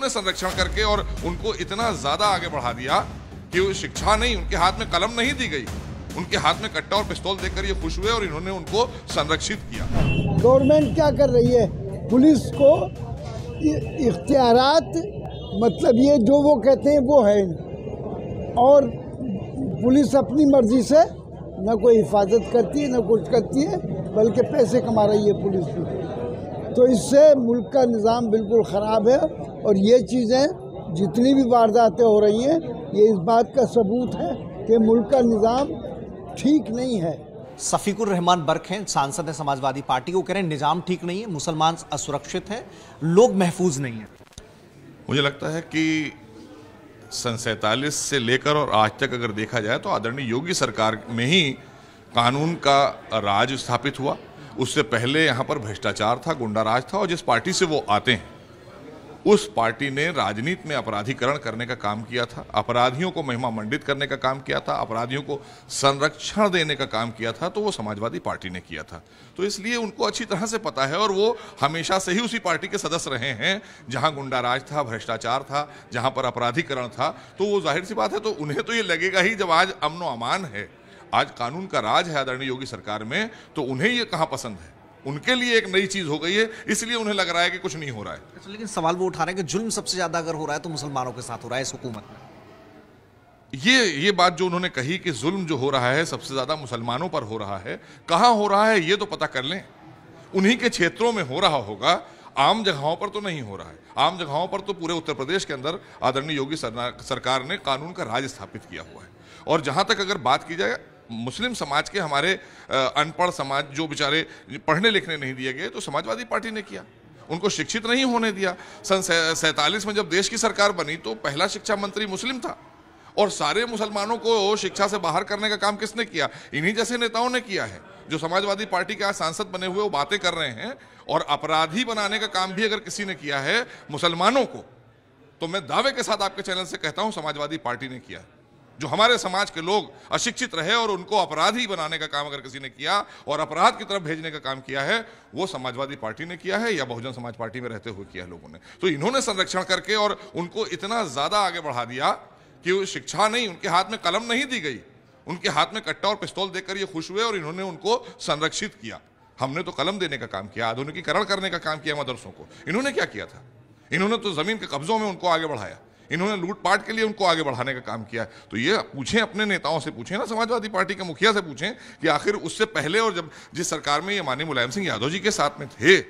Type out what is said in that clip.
उन्होंने संरक्षण करके और उनको इतना ज्यादा आगे बढ़ा दिया कि वो शिक्षा नहीं, उनके हाथ में कलम नहीं दी गई, उनके हाथ में कट्टा और पिस्तौल देकर ये खुश हुए और इन्होंने उनको संरक्षित किया। गवर्नमेंट क्या कर रही है, पुलिस को इख्तियारात, मतलब ये जो वो कहते हैं वो है, और पुलिस अपनी मर्जी से न कोई हिफाजत करती है न कुछ करती है, बल्कि पैसे कमा रही है पुलिस भी। तो इससे मुल्क का निज़ाम बिल्कुल ख़राब है और ये चीज़ें जितनी भी वारदातें हो रही हैं ये इस बात का सबूत है कि मुल्क का निज़ाम ठीक नहीं है। सफीकुर रहमान बर्क हैं, सांसद हैं समाजवादी पार्टी, को कह रहे हैं निज़ाम ठीक नहीं है, मुसलमान असुरक्षित हैं, लोग महफूज नहीं हैं। मुझे लगता है कि सन 47 से लेकर और आज तक अगर देखा जाए तो आदरणीय योगी सरकार में ही कानून का राज स्थापित हुआ। उससे पहले यहाँ पर भ्रष्टाचार था, गुंडा राज था, और जिस पार्टी से वो आते हैं उस पार्टी ने राजनीति में अपराधीकरण करने का काम किया था, अपराधियों को महिमा मंडित करने का काम किया था, अपराधियों को संरक्षण देने का काम किया था, तो वो समाजवादी पार्टी ने किया था। तो इसलिए उनको अच्छी तरह से पता है और वो हमेशा से ही उसी पार्टी के सदस्य रहे हैं जहां गुंडा राज था, भ्रष्टाचार था, जहां पर अपराधीकरण था। तो वो जाहिर सी बात है, तो उन्हें तो ये लगेगा ही जब आज अमन व अमान है, आज कानून का राज है आदरणीय योगी सरकार में, तो उन्हें ये कहाँ पसंद है। उनके लिए एक नई चीज हो गई है, इसलिए उन्हें लग रहा है कि कुछ नहीं हो रहा है। अच्छा, लेकिन सवाल वो उठा रहे हैं कि जुल्म सबसे ज्यादा अगर हो रहा है तो मुसलमानों के साथ हो रहा है इस हुकूमत में। ये बात जो उन्होंने कही कि जुल्म जो हो रहा है सबसे ज्यादा मुसलमानों पर हो रहा है, कहां हो रहा है ये तो पता कर लें। उन्हीं के क्षेत्रों में हो रहा होगा, आम जगहों पर तो नहीं हो रहा है। आम जगहों पर तो पूरे उत्तर प्रदेश के अंदर आदरणीय योगी सरकार ने कानून का राज स्थापित किया हुआ है। और जहां तक अगर बात की जाए मुस्लिम समाज के, हमारे अनपढ़ समाज जो बेचारे पढ़ने लिखने नहीं दिए गए, तो समाजवादी पार्टी ने किया, उनको शिक्षित नहीं होने दिया। सन 47 में जब देश की सरकार बनी तो पहला शिक्षा मंत्री मुस्लिम था और सारे मुसलमानों को शिक्षा से बाहर करने का काम किसने किया? इन्हीं जैसे नेताओं ने किया है। जो समाजवादी पार्टी के आज सांसद बने हुए वो बातें कर रहे हैं, और अपराधी बनाने का काम भी अगर किसी ने किया है मुसलमानों को, तो मैं दावे के साथ आपके चैनल से कहता हूं समाजवादी पार्टी ने किया। जो हमारे समाज के लोग अशिक्षित रहे और उनको अपराधी बनाने का काम अगर किसी ने किया और अपराध की तरफ भेजने का काम किया है, वो समाजवादी पार्टी ने किया है या बहुजन समाज पार्टी में रहते हुए किया है लोगों ने। तो इन्होंने संरक्षण करके और उनको इतना ज्यादा आगे बढ़ा दिया कि वो शिक्षा नहीं, उनके हाथ में कलम नहीं दी गई, उनके हाथ में कट्टा और पिस्तौल देकर ये खुश हुए और इन्होंने उनको संरक्षित किया। हमने तो कलम देने का काम किया, आधुनिकीकरण करने का काम किया मदरसों को। इन्होंने क्या किया था? इन्होंने तो जमीन के कब्जों में उनको आगे बढ़ाया, इन्होंने लूटपाट के लिए उनको आगे बढ़ाने का काम किया। तो ये पूछें, अपने नेताओं से पूछें ना, समाजवादी पार्टी के मुखिया से पूछें कि आखिर उससे पहले और जब जिस सरकार में ये माननीय मुलायम सिंह यादव जी के साथ में थे